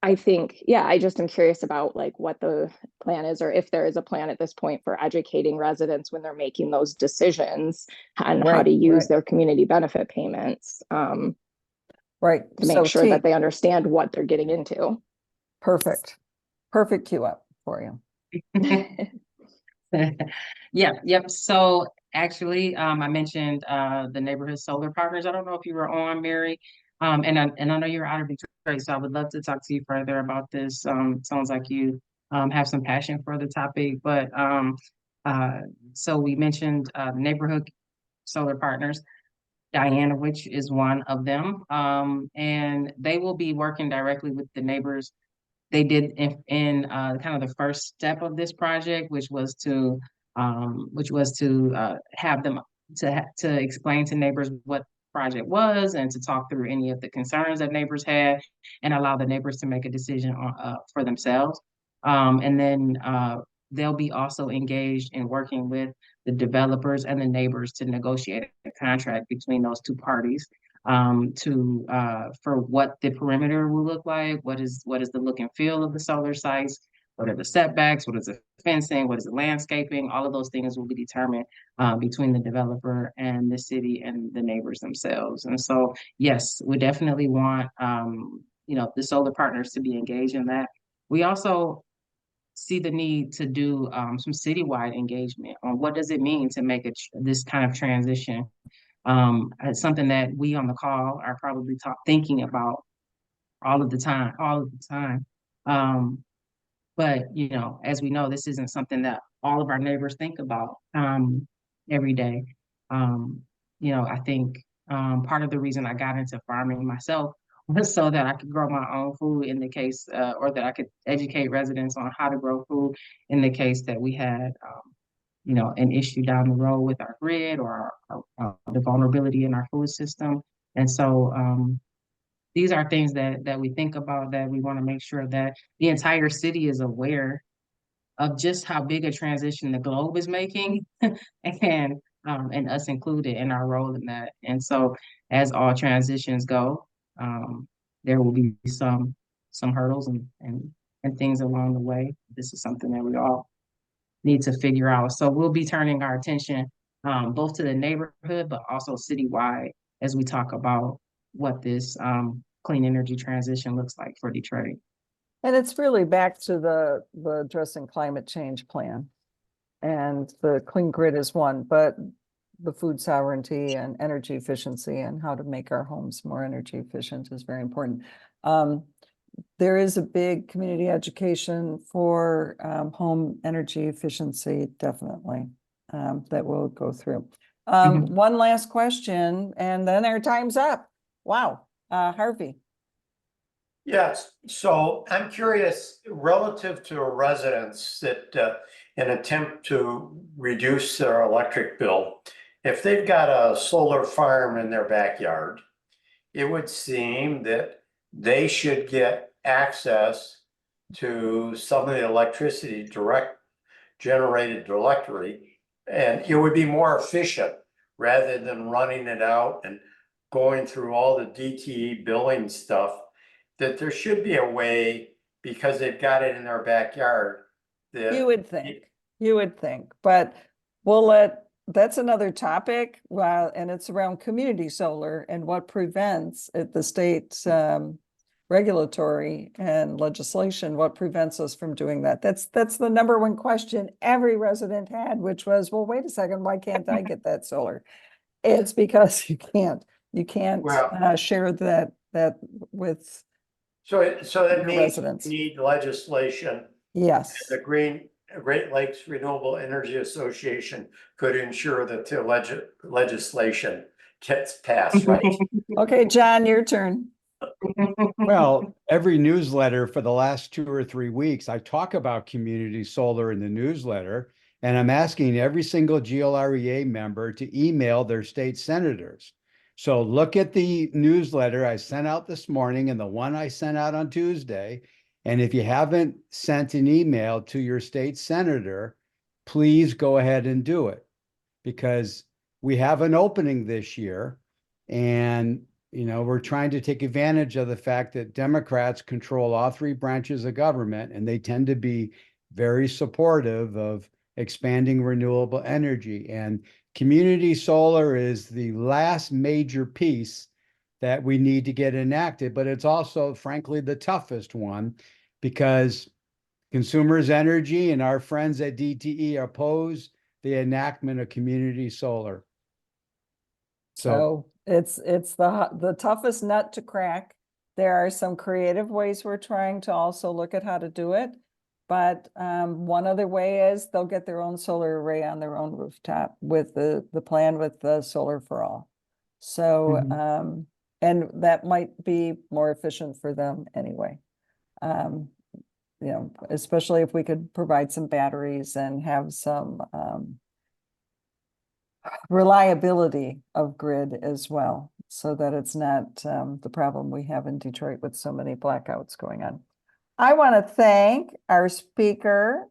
I think, I just am curious about, like, what the plan is, or if there is a plan at this point for educating residents when they're making those decisions on how to use their community benefit payments. To make sure that they understand what they're getting into. Perfect. Perfect queue up for you. Yeah, yep. So actually, I mentioned the neighborhood solar partners. I don't know if you were on, Mary. And I know you're out of Detroit, so I would love to talk to you further about this. Sounds like you have some passion for the topic, but so we mentioned neighborhood solar partners. Diana, which is one of them. And they will be working directly with the neighbors. They did in kind of the first step of this project, which was to have them to explain to neighbors what project was and to talk through any of the concerns that neighbors had and allow the neighbors to make a decision on, for themselves. And then they'll be also engaged in working with the developers and the neighbors to negotiate a contract between those two parties to for what the perimeter will look like, what is the look and feel of the solar sites, what are the setbacks, what is the fencing, what is the landscaping, all of those things will be determined between the developer and the city and the neighbors themselves. And so, yes, we definitely want the solar partners to be engaged in that. We also see the need to do some citywide engagement on what does it mean to make this kind of transition. It's something that we on the call are probably thinking about all of the time. But as we know, this isn't something that all of our neighbors think about every day. I think part of the reason I got into farming myself was so that I could grow my own food in the case, or that I could educate residents on how to grow food in the case that we had an issue down the road with our grid or the vulnerability in our food system. And so these are things that we think about, that we want to make sure that the entire city is aware of just how big a transition the globe is making and us included in our role in that. And so as all transitions go, there will be some hurdles and things along the way. This is something that we all need to figure out. So we'll be turning our attention both to the neighborhood, but also citywide as we talk about what this clean energy transition looks like for Detroit. And it's really back to the addressing climate change plan. And the clean grid is one, but the food sovereignty and energy efficiency and how to make our homes more energy efficient is very important. There is a big community education for home energy efficiency, definitely, that we'll go through. One last question, and then our time's up. Wow, Harvey. Yes, so I'm curious, relative to residents that an attempt to reduce their electric bill, if they've got a solar farm in their backyard, it would seem that they should get access to some of the electricity generated directly, and it would be more efficient rather than running it out and going through all the DTE billing stuff. That there should be a way, because they've got it in their backyard. You would think, but that's another topic. And it's around community solar and what prevents the state regulatory and legislation, what prevents us from doing that. That's the number one question every resident had, which was, well, wait a second, why can't I get that solar? It's because you can't share that with So that means residents. we need legislation. Yes. The Great Lakes Renewable Energy Association could ensure that the legislation gets passed, right? Okay, John, your turn. Well, every newsletter for the last 2 or 3 weeks, I talk about community solar in the newsletter, and I'm asking every single GLREA member to email their state senators. So look at the newsletter I sent out this morning and the one I sent out on Tuesday. And if you haven't sent an email to your state senator, please go ahead and do it, because we have an opening this year. And, we're trying to take advantage of the fact that Democrats control all 3 branches of government, and they tend to be very supportive of expanding renewable energy. And community solar is the last major piece that we need to get enacted, but it's also, frankly, the toughest one, because Consumers Energy and our friends at DTE oppose the enactment of community solar. So So it's the toughest nut to crack. There are some creative ways we're trying to also look at how to do it. But one other way is they'll get their own solar array on their own rooftop with the plan with the solar for all. So and that might be more efficient for them anyway. You know, especially if we could provide some batteries and have some reliability of grid as well, so that it's not the problem we have in Detroit with so many blackouts going on. I want to thank our speaker,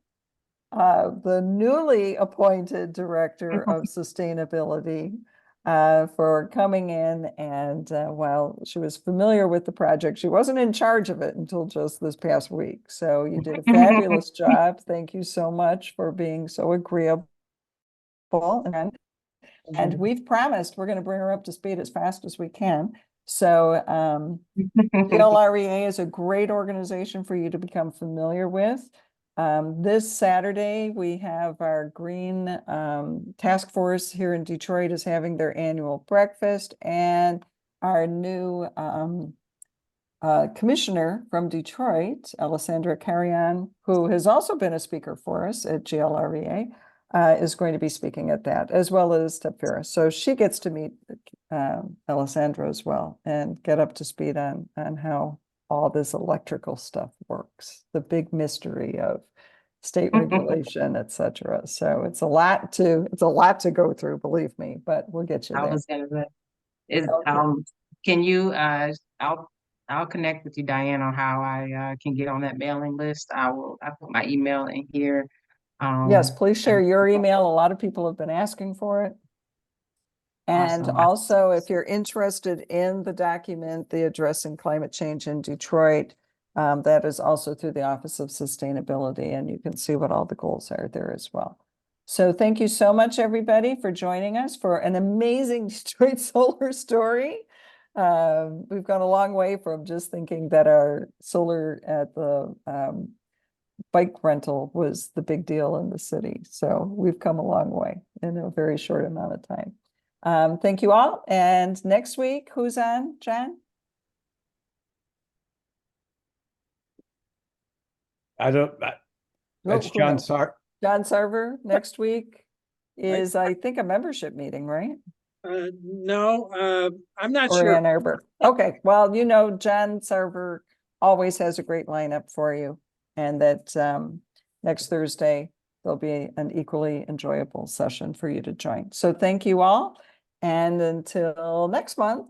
the newly appointed Director of Sustainability, for coming in. And while she was familiar with the project, she wasn't in charge of it until just this past week. So you did a fabulous job. Thank you so much for being so agreeable. And we've promised we're going to bring her up to speed as fast as we can. So GLREA is a great organization for you to become familiar with. This Saturday, we have our Green Task Force here in Detroit is having their annual breakfast, and our new commissioner from Detroit, Alessandra Carrion, who has also been a speaker for us at GLREA, is going to be speaking at that, as well as Tephra. So she gets to meet Alessandra as well and get up to speed on how all this electrical stuff works, the big mystery of state regulation, et cetera. So it's a lot to go through, believe me, but we'll get you I there. was gonna say, is, Okay. can you, I'll connect with you, Diane, on how I can get on that mailing list. I put my email in here. Yes, please share and- your email. A lot of people have been asking for it. And Awesome. also, if you're interested in the document, the Addressing Climate Change in Detroit, that is also through the Office of Sustainability, and you can see what all the goals are there as well. So thank you so much, everybody, for joining us for an amazing Detroit solar story. We've gone a long way from just thinking that our solar at the bike rental was the big deal in the city. So we've come a long way in a very short amount of time. Thank you all. And next week, who's on, John? That's Who John knows? Sar. John Sarver next week is, I think, a membership meeting, right? No, I'm not Or sure. Ann Arbor. Okay, well, you know, John Sarver always has a great lineup for you. And that next Thursday, there'll be an equally enjoyable session for you to join. So thank you all. And until next month,